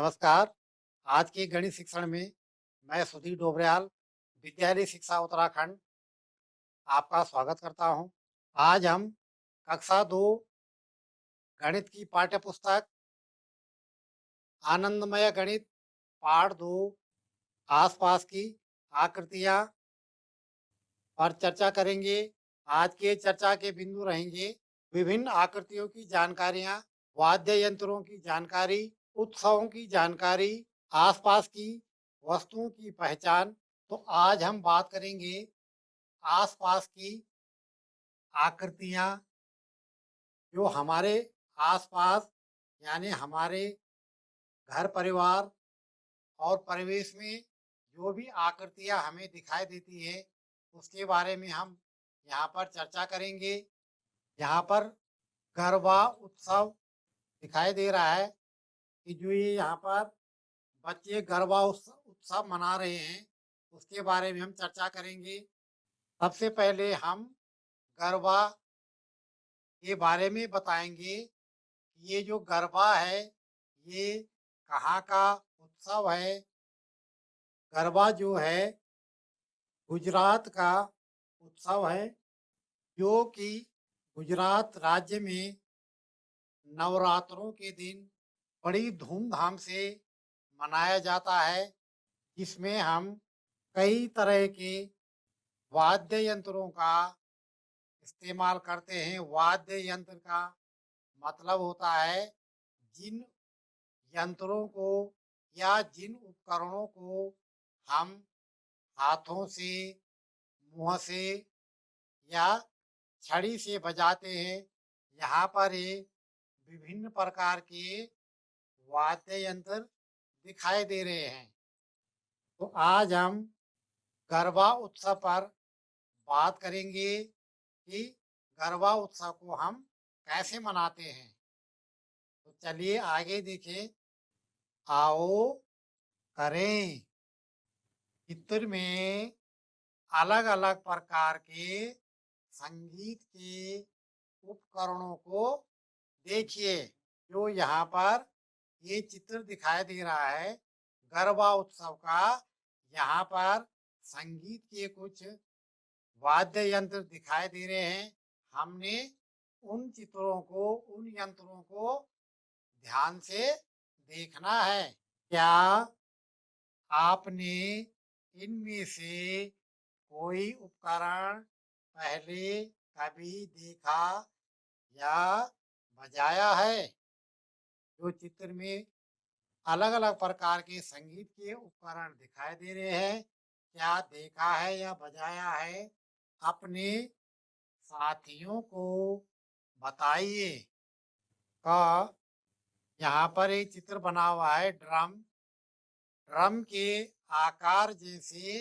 नमस्कार। आज के गणित शिक्षण में मैं सुधीर डोबरियाल, विद्यालय शिक्षा उत्तराखंड आपका स्वागत करता हूं। आज हम कक्षा 2 गणित की पाठ्य पुस्तक आनंदमय गणित पाठ 2 आसपास की आकृतियां पर चर्चा करेंगे। आज के चर्चा के बिंदु रहेंगे विभिन्न आकृतियों की जानकारियां, वाद्य यंत्रों की जानकारी, उत्सवों की जानकारी, आसपास की वस्तुओं की पहचान। तो आज हम बात करेंगे आसपास की आकृतियां जो हमारे आसपास यानी हमारे घर परिवार और परिवेश में जो भी आकृतियां हमें दिखाई देती है उसके बारे में हम यहाँ पर चर्चा करेंगे। यहाँ पर गरबा उत्सव दिखाई दे रहा है कि जो ये यहाँ पर बच्चे गरबा उत्सव मना रहे हैं उसके बारे में हम चर्चा करेंगे। सबसे पहले हम गरबा के बारे में बताएंगे कि ये जो गरबा है ये कहाँ का उत्सव है। गरबा जो है गुजरात का उत्सव है जो कि गुजरात राज्य में नवरात्रों के दिन बड़ी धूमधाम से मनाया जाता है, जिसमें हम कई तरह के वाद्य यंत्रों का इस्तेमाल करते हैं। वाद्य यंत्र का मतलब होता है जिन यंत्रों को या जिन उपकरणों को हम हाथों से, मुंह से या छड़ी से बजाते हैं। यहाँ पर ये विभिन्न प्रकार के वाद्य यंत्र दिखाई दे रहे हैं। तो आज हम गरबा उत्सव पर बात करेंगे कि गरबा उत्सव को हम कैसे मनाते हैं। तो चलिए आगे देखें। आओ करें। चित्र में अलग अलग प्रकार के संगीत के उपकरणों को देखिए। जो यहाँ पर ये चित्र दिखाई दे रहा है गरबा उत्सव का, यहाँ पर संगीत के कुछ वाद्य यंत्र दिखाई दे रहे हैं। हमने उन चित्रों को, उन यंत्रों को ध्यान से देखना है। क्या आपने इनमें से कोई उपकरण पहले कभी देखा या बजाया है? जो चित्र में अलग अलग प्रकार के संगीत के उपकरण दिखाई दे रहे हैं, क्या देखा है या बजाया है? अपने साथियों को बताइए। का यहाँ पर एक चित्र बना हुआ है ड्रम। ड्रम के आकार जैसे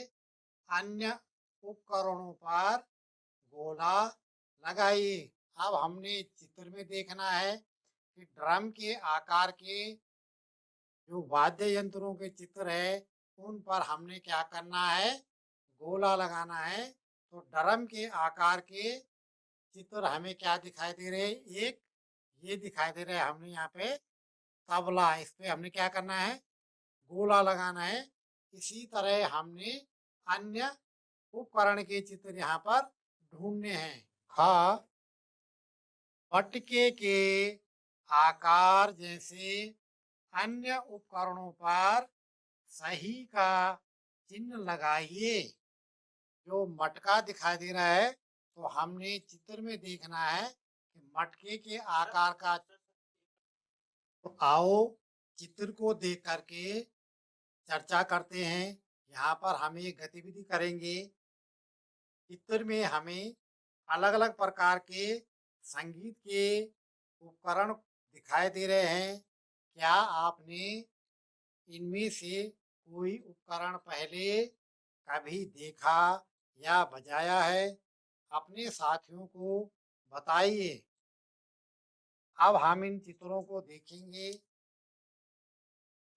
अन्य उपकरणों पर गोला लगाइए। अब हमने चित्र में देखना है कि ड्रम के आकार के जो वाद्य यंत्रों के चित्र है उन पर हमने क्या करना है, गोला लगाना है। तो ड्रम के आकार के चित्र हमें क्या दिखाई दे रहे हैं, एक ये दिखाई दे रहा है। हमने यहाँ पे तबला, इस पे हमने क्या करना है, गोला लगाना है। इसी तरह हमने अन्य उपकरण के चित्र यहाँ पर ढूंढने हैं। ख पटके के आकार जैसे अन्य उपकरणों पर सही का चिन्ह लगाइए। जो मटका दिखाई दे रहा है तो हमने चित्र में देखना है कि मटके के आकार का। तो आओ चित्र को देख करके चर्चा करते हैं। यहाँ पर हम एक गतिविधि करेंगे। चित्र में हमें अलग अलग प्रकार के संगीत के उपकरण दिखाई दे रहे हैं। क्या आपने इनमें से कोई उपकरण पहले कभी देखा या बजाया है? अपने साथियों को बताइए। अब हम इन चित्रों को देखेंगे।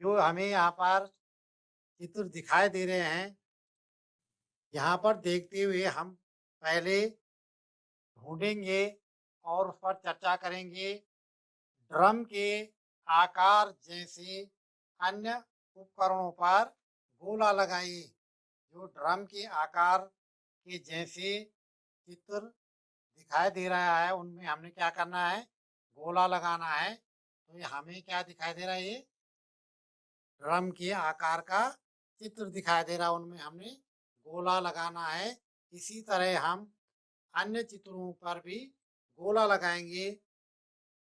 जो हमें यहाँ पर चित्र दिखाई दे रहे हैं, यहाँ पर देखते हुए हम पहले ढूंढेंगे और उस पर चर्चा करेंगे। ड्रम के आकार जैसे अन्य उपकरणों पर गोला लगाइए। जो ड्रम के आकार के जैसे चित्र दिखाई दे रहा है उनमें हमने क्या करना है, गोला लगाना है। तो ये हमें क्या दिखाई दे रहा है, ये ड्रम के आकार का चित्र दिखाई दे रहा है, उनमें हमने गोला लगाना है। इसी तरह हम अन्य चित्रों पर भी गोला लगाएंगे।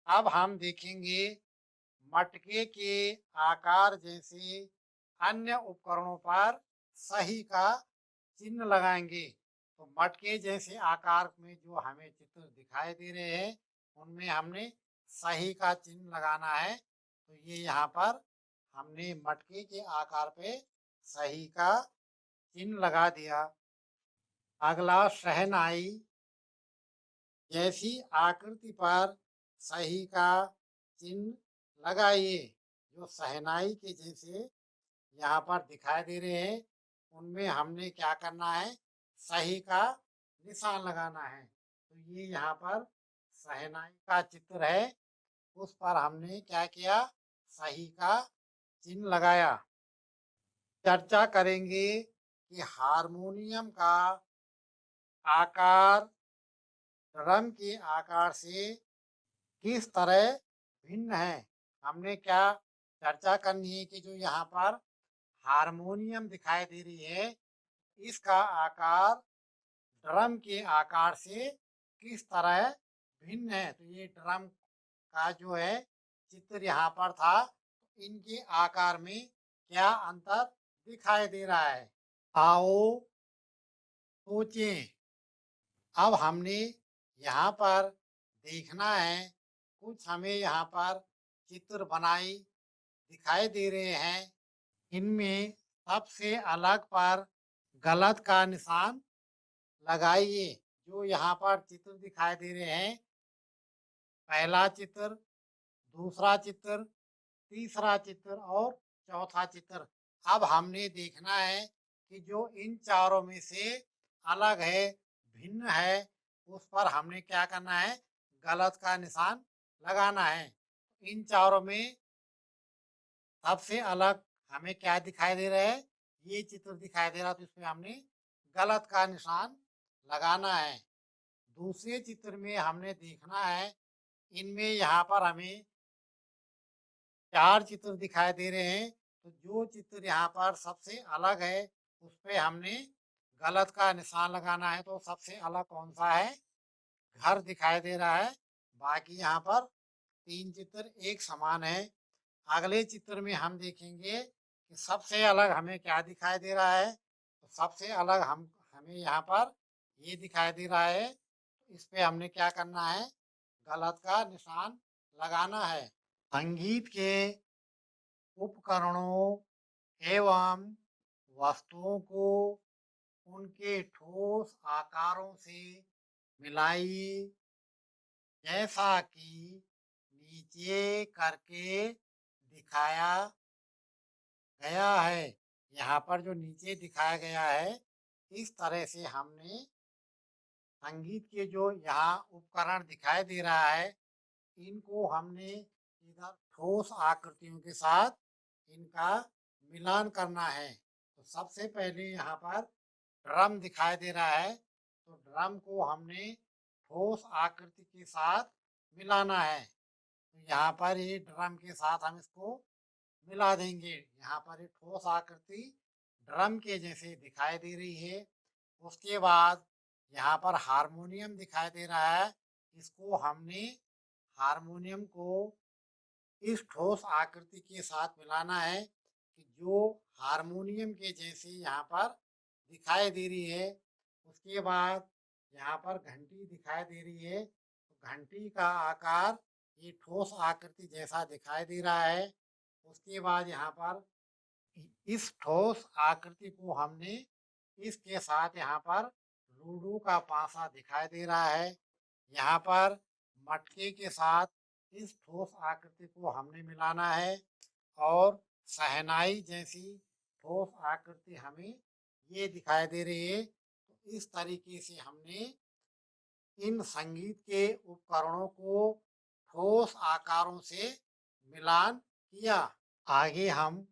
अब हम देखेंगे मटके के आकार जैसे अन्य उपकरणों पर सही का चिन्ह लगाएंगे। तो मटके जैसे आकार में जो हमें चित्र दिखाई दे रहे हैं उनमें हमने सही का चिन्ह लगाना है। तो ये यहाँ पर हमने मटके के आकार पे सही का चिन्ह लगा दिया। अगला शहनाई जैसी आकृति पर सही का चिन्ह लगाइए। जो शहनाई के जैसे यहाँ पर दिखाई दे रहे हैं उनमें हमने क्या करना है, सही का निशान लगाना है। तो ये यहाँ पर शहनाई का चित्र है, उस पर हमने क्या किया, सही का चिन्ह लगाया। चर्चा करेंगे कि हारमोनियम का आकार ड्रम के आकार से किस तरह भिन्न है। हमने क्या चर्चा करनी है कि जो यहाँ पर हारमोनियम दिखाई दे रही है इसका आकार ड्रम के आकार से किस तरह भिन्न है। तो ये ड्रम का जो है चित्र यहाँ पर था, इनके आकार में क्या अंतर दिखाई दे रहा है। आओ सोचें। अब हमने यहाँ पर देखना है, कुछ हमें यहाँ पर चित्र बनाई दिखाई दे रहे हैं। इनमें सबसे अलग पर गलत का निशान लगाइए। जो यहाँ पर चित्र दिखाई दे रहे हैं, पहला चित्र, दूसरा चित्र, तीसरा चित्र और चौथा चित्र। अब हमने देखना है कि जो इन चारों में से अलग है, भिन्न है, उस पर हमने क्या करना है, गलत का निशान लगाना है। इन चारों में सबसे अलग हमें क्या दिखाई दे रहा है, ये चित्र दिखाई दे रहा, तो इसमें हमने गलत का निशान लगाना है। दूसरे चित्र में हमने देखना है, इनमें यहाँ पर हमें चार चित्र दिखाई दे रहे हैं, तो जो चित्र यहाँ पर सबसे अलग है उस पे हमने गलत का निशान लगाना है। तो सबसे अलग कौन सा है, घर दिखाई दे रहा है। बाकी यहाँ पर तीन चित्र एक समान है। अगले चित्र में हम देखेंगे कि सबसे अलग हमें क्या दिखाई दे रहा है। तो सबसे अलग हमें यहाँ पर ये दिखाई दे रहा है, इस पे हमने क्या करना है, गलत का निशान लगाना है। संगीत के उपकरणों एवं वस्तुओं को उनके ठोस आकारों से मिलाइए, जैसा कि नीचे करके दिखाया गया है। यहाँ पर जो नीचे दिखाया गया है, इस तरह से हमने संगीत के जो यहाँ उपकरण दिखाई दे रहा है, इनको हमने इधर ठोस आकृतियों के साथ इनका मिलान करना है। तो सबसे पहले यहाँ पर ड्रम दिखाई दे रहा है, तो ड्रम को हमने ठोस आकृति के साथ मिलाना है। तो यहाँ पर ये ड्रम के साथ हम इसको मिला देंगे। यहाँ पर ये ठोस आकृति ड्रम के जैसे दिखाई दे रही है। उसके बाद यहाँ पर हारमोनियम दिखाई दे रहा है, इसको हमने हारमोनियम को इस ठोस आकृति के साथ मिलाना है कि जो हारमोनियम के जैसे यहाँ पर दिखाई दे रही है। उसके बाद यहाँ पर घंटी दिखाई दे रही है, तो घंटी का आकार ये ठोस आकृति जैसा दिखाई दे रहा है। उसके बाद यहाँ पर इस ठोस आकृति को हमने इसके साथ यहाँ पर लूडो का पासा दिखाई दे रहा है। यहाँ पर मटके के साथ इस ठोस आकृति को हमने मिलाना है और शहनाई जैसी ठोस आकृति हमें ये दिखाई दे रही है। तो इस तरीके से हमने इन संगीत के उपकरणों को ठोस आकारों से मिलान किया। आगे हम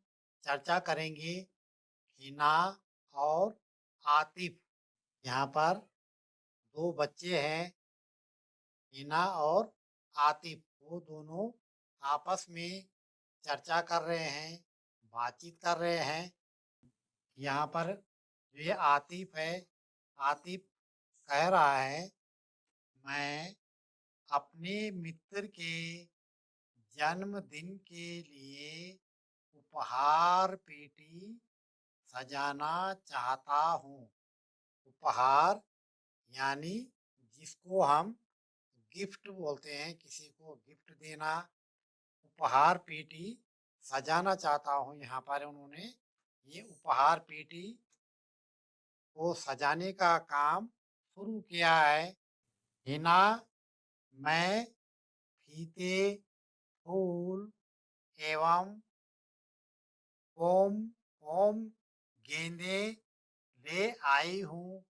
चर्चा करेंगे हिना और आतिफ। यहाँ पर दो बच्चे हैं, हिना और आतिफ। वो दोनों आपस में चर्चा कर रहे हैं, बातचीत कर रहे हैं। यहाँ पर जो ये आतिफ है, आतिफ कह रहा है, मैं अपने मित्र के जन्मदिन के लिए उपहार पेटी सजाना चाहता हूँ। उपहार यानी जिसको हम गिफ्ट बोलते हैं, किसी को गिफ्ट देना। उपहार पेटी सजाना चाहता हूँ। यहाँ पर उन्होंने ये उपहार पेटी को सजाने का काम शुरू किया है। हिना, मैं फीते, फूल एवं पोम पोम गेंदे ले आई हूँ।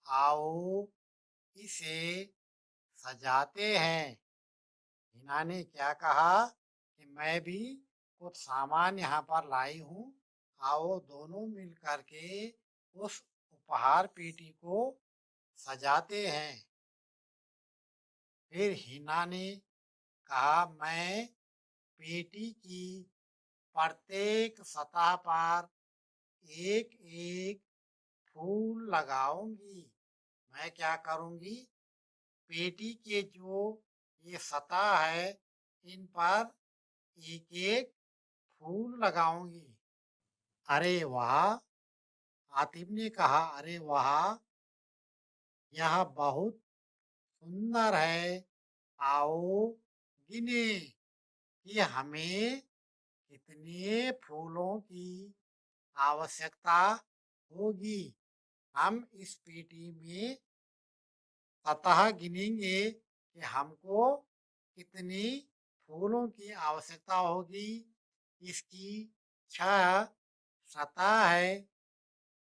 आओ इसे सजाते हैं। हिना ने क्या कहा कि मैं भी कुछ सामान यहाँ पर लाई हूँ। आओ दोनों मिल करके उस उपहार पेटी को सजाते हैं। फिर हिना ने कहा, मैं पेटी की प्रत्येक सतह पर एक एक फूल लगाऊंगी। मैं क्या करूंगी, पेटी के जो ये सतह है, इन पर एक एक फूल लगाऊंगी। अरे वाह! आतिफ ने कहा, अरे वाह! यह बहुत सुंदर है। आओ गिने कि हमें कितने फूलों की आवश्यकता होगी। हम इस पेटी में सतह गिनेंगे कि हमको कितनी फूलों की आवश्यकता होगी। इसकी 6 सतह है,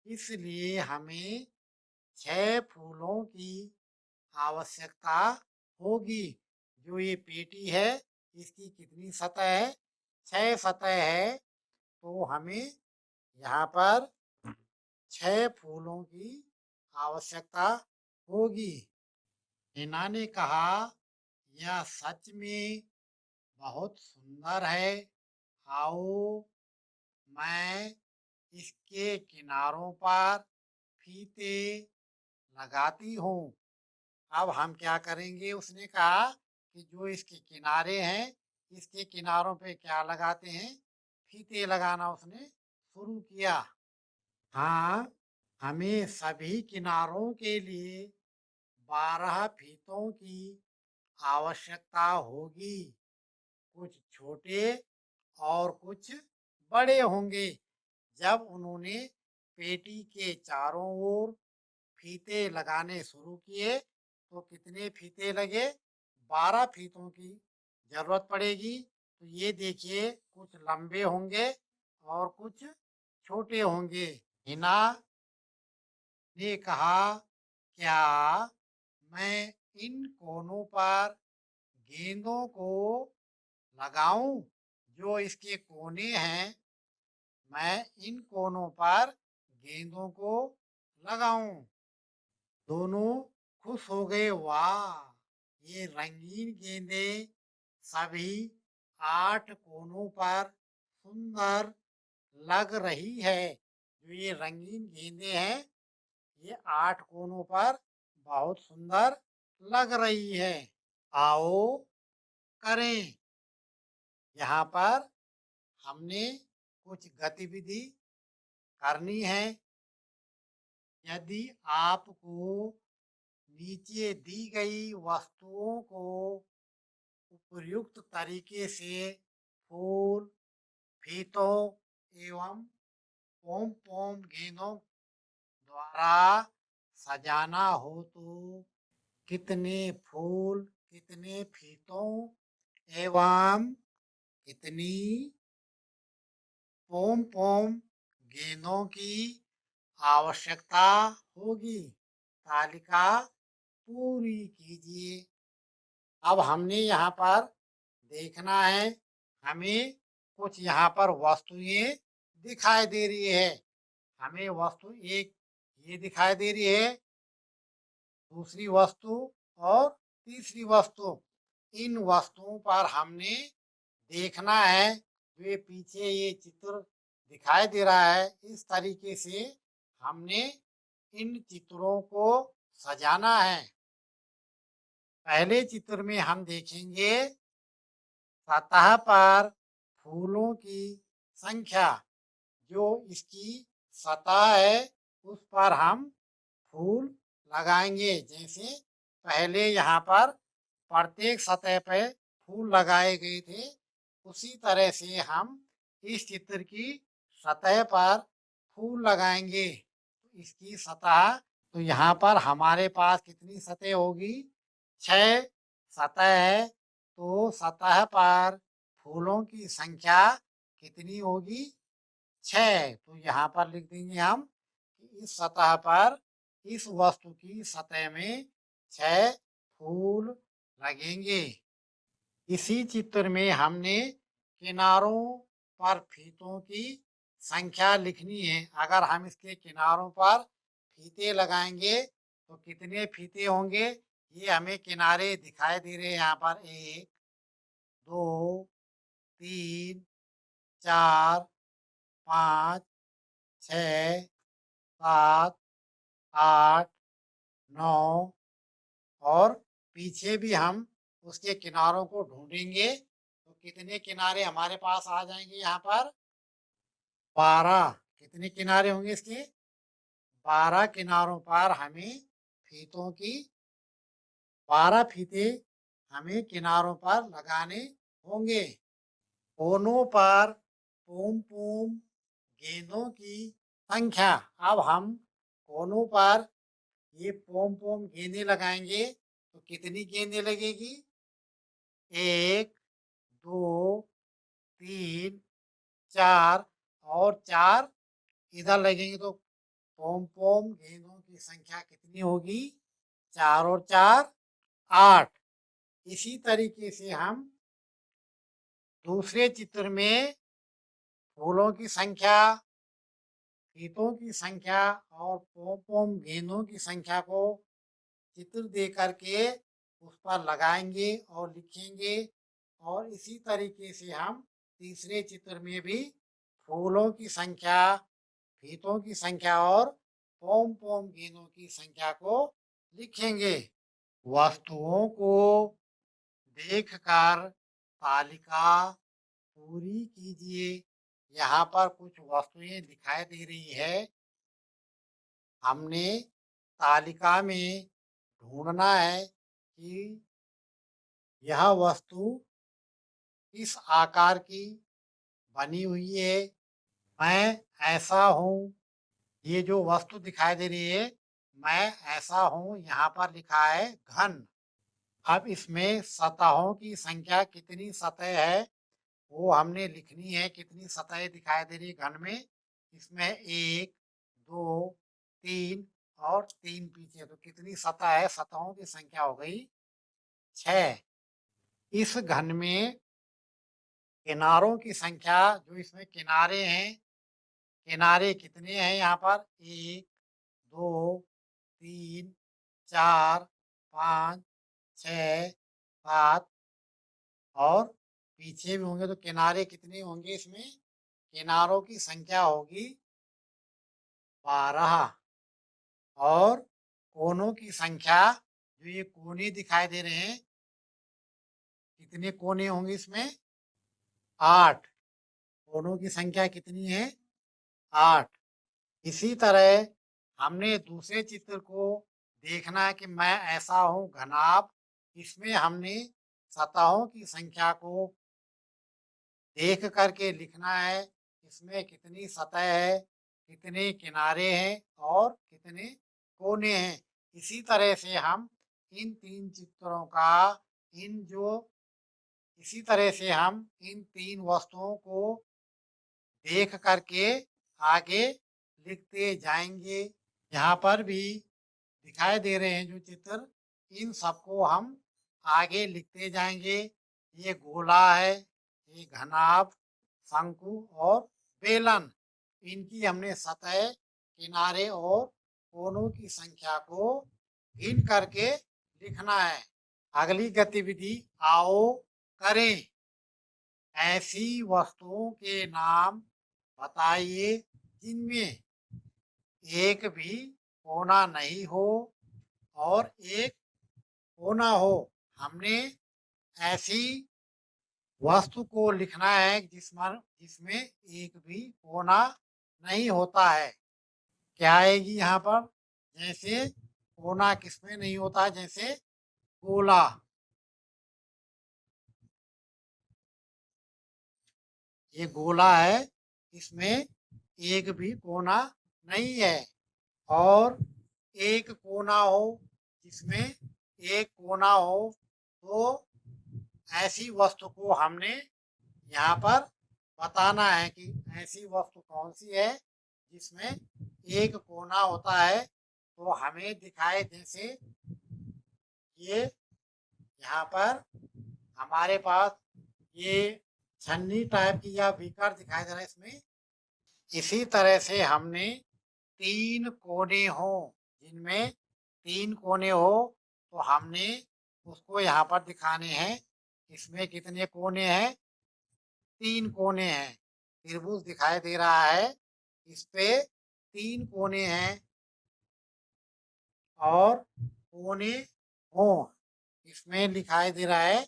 इसलिए हमें 6 फूलों की आवश्यकता होगी। जो ये पेटी है, इसकी कितनी सतह है? 6 सतह है। तो हमें यहाँ पर 6 फूलों की आवश्यकता होगी। हिना ने कहा, यह सच में बहुत सुंदर है। आओ मैं इसके किनारों पर फीते लगाती हूँ। अब हम क्या करेंगे, उसने कहा कि जो इसके किनारे हैं, इसके किनारों पे क्या लगाते हैं, फीते लगाना उसने शुरू किया। हाँ, हमें सभी किनारों के लिए 12 फीतों की आवश्यकता होगी। कुछ छोटे और कुछ बड़े होंगे। जब उन्होंने पेटी के चारों ओर फीते लगाने शुरू किए, तो कितने फीते लगे? 12 फीतों की जरूरत पड़ेगी। तो ये देखिए, कुछ लंबे होंगे और कुछ छोटे होंगे। हिना ने कहा, क्या मैं इन कोनों पर गेंदों को लगाऊं? जो इसके कोने हैं, मैं इन कोनों पर गेंदों को लगाऊं। दोनों खुश हो गए। वाह! ये रंगीन गेंदे सभी 8 कोनों पर सुंदर लग रही है। जो ये रंगीन गेंदे हैं, ये 8 कोनों पर बहुत सुंदर लग रही है। आओ करें। यहाँ पर हमने कुछ गतिविधि करनी है। यदि आपको नीचे दी गई वस्तुओं को उपयुक्त तरीके से फूल, फीतों एवं पोम पोम गेंदों द्वारा सजाना हो, तो कितने फूल, कितने फीतों एवं कितनी पोम पोम गेंदों की आवश्यकता होगी? तालिका पूरी कीजिए। अब हमने यहाँ पर देखना है, हमें कुछ यहाँ पर वस्तुएं दिखाई दे रही है। हमें वस्तु एक ये दिखाई दे रही है, दूसरी वस्तु और तीसरी वस्तु। इन वस्तुओं पर हमने देखना है। वे पीछे ये चित्र दिखाई दे रहा है, इस तरीके से हमने इन चित्रों को सजाना है। पहले चित्र में हम देखेंगे सतह पर फूलों की संख्या। जो इसकी सतह है उस पर हम फूल लगाएंगे। जैसे पहले यहाँ पर प्रत्येक सतह पर फूल लगाए गए थे, उसी तरह से हम इस चित्र की सतह पर फूल लगाएंगे। इसकी सतह, तो यहाँ पर हमारे पास कितनी सतह होगी? 6 सतह है। तो सतह पर फूलों की संख्या कितनी होगी? 6। तो यहाँ पर लिख देंगे हम कि इस सतह पर, इस वस्तु की सतह में 6 फूल लगेंगे। इसी चित्र में हमने किनारों पर फीतों की संख्या लिखनी है। अगर हम इसके किनारों पर फीते लगाएंगे तो कितने फीते होंगे? ये हमें किनारे दिखाई दे रहे हैं यहाँ पर। 1, 2, 3, 4, 5, 6, 7, 8, 9 और पीछे भी हम उसके किनारों को ढूंढेंगे तो कितने किनारे हमारे पास आ जाएंगे? यहाँ पर 12। कितने किनारे होंगे इसके? 12 किनारों पर हमें फीतों की 12 फीते हमें किनारों पर लगाने होंगे। कोनों पर पोम-पोम गेंदों की संख्या। अब हम कोनों पर ये पोम-पोम गेंदें लगाएंगे तो कितनी गेंदें लगेगी? 1, 2, 3, 4 और 4 इधर लगेंगे तो पोम-पोम गेंदों की संख्या कितनी होगी? 4 और 4 8। इसी तरीके से हम दूसरे चित्र में फूलों की संख्या, फीतों की संख्या और पोम-पोम गेंदों की संख्या को चित्र दे करके उस पर लगाएंगे और लिखेंगे। और इसी तरीके से हम तीसरे चित्र में भी फूलों की संख्या, फीतों की संख्या और पोम-पोम गेंदों की संख्या को लिखेंगे। वस्तुओं को देखकर तालिका पूरी कीजिए। यहाँ पर कुछ वस्तुएं दिखाई दे रही है। हमने तालिका में ढूंढना है कि यह वस्तु किस आकार की बनी हुई है। मैं ऐसा हूँ। ये जो वस्तु दिखाई दे रही है, मैं ऐसा हूँ, यहाँ पर लिखा है घन। अब इसमें सतहों की संख्या कितनी सतह है वो हमने लिखनी है। कितनी सतहें दिखाई दे रही है घन में? इसमें 1, 2, 3 और 3 पीछे। तो कितनी सतह है? सतहों की संख्या हो गई 6। इस घन में किनारों की संख्या, जो इसमें किनारे हैं, किनारे कितने हैं यहाँ पर? 1, 2, 3, 4, 5, 6, 7 और पीछे भी होंगे। तो किनारे कितने होंगे इसमें? किनारों की संख्या होगी 12। और कोनों की संख्या, जो ये कोने दिखाई दे रहे हैं, कितने कोने होंगे इसमें? 8। कोनों की संख्या कितनी है? 8। इसी तरह हमने दूसरे चित्र को देखना है कि मैं ऐसा हूँ घनाभ। इसमें हमने सतहों की संख्या को देख करके लिखना है। इसमें कितनी सतह है, कितने किनारे हैं और कितने कोने हैं। इसी तरह से हम इन तीन चित्रों का इन जो इसी तरह से हम इन 3 वस्तुओं को देख करके आगे लिखते जाएंगे। यहाँ पर भी दिखाई दे रहे हैं जो चित्र, इन सबको हम आगे लिखते जाएंगे। ये गोला है, ये घनाभ, शंकु और बेलन, इनकी हमने सतह, किनारे और कोनों की संख्या को गिन करके लिखना है। अगली गतिविधि आओ करें। ऐसी वस्तुओं के नाम बताइए जिनमें एक भी कोना नहीं हो और एक कोना हो। हमने ऐसी वस्तु को लिखना है जिसमें एक भी कोना नहीं होता है। क्या आएगी यहाँ पर? जैसे कोना किसमें नहीं होता है? जैसे गोला। ये गोला है, इसमें एक भी कोना नहीं है। और एक कोना हो, जिसमें एक कोना हो, तो ऐसी वस्तु को हमने यहाँ पर बताना है कि ऐसी वस्तु कौन सी है जिसमें एक कोना होता है। तो हमें दिखाए, जैसे ये यहाँ पर हमारे पास ये छन्नी टाइप की या बीकर दिखाई दे रहा है इसमें। इसी तरह से हमने तीन कोने हो, जिनमें तीन कोने हो, तो हमने उसको यहाँ पर दिखाने हैं। इसमें कितने कोने हैं? तीन कोने हैं। त्रिभुज दिखाई दे रहा है, इस पे तीन कोने हैं और कोने हो, इसमें दिखाई दे रहा है,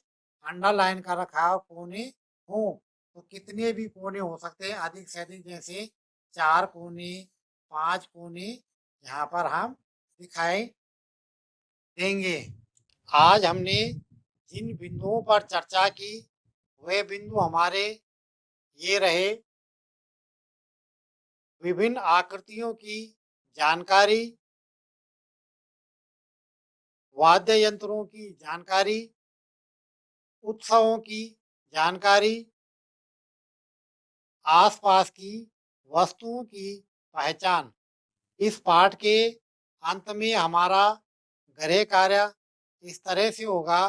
अंडरलाइन का रखा है, कोने हो। तो कितने भी कोने हो सकते हैं, अधिक से अधिक, जैसे 4 कोने, 5 कोने यहाँ पर हम दिखाई देंगे। आज हमने जिन बिंदुओं पर चर्चा की, वे बिंदु हमारे ये रहे। विभिन्न आकृतियों की जानकारी, वाद्य यंत्रों की जानकारी, उत्सवों की जानकारी, आसपास की वस्तुओं की पहचान। इस पाठ के अंत में हमारा गृह कार्य इस तरह से होगा।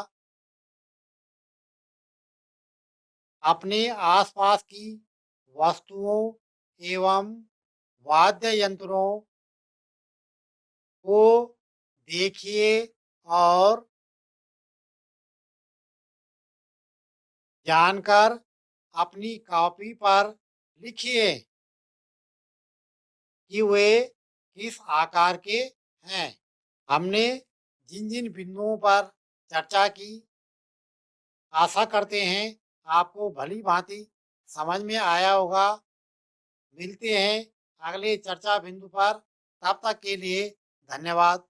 अपने आसपास की वस्तुओं एवं वाद्य यंत्रों को देखिए और जानकर अपनी कॉपी पर लिखिए कि वे किस आकार के हैं। हमने जिन जिन बिंदुओं पर चर्चा की, आशा करते हैं आपको भली भांति समझ में आया होगा। मिलते हैं अगले चर्चा बिंदु पर, तब तक के लिए धन्यवाद।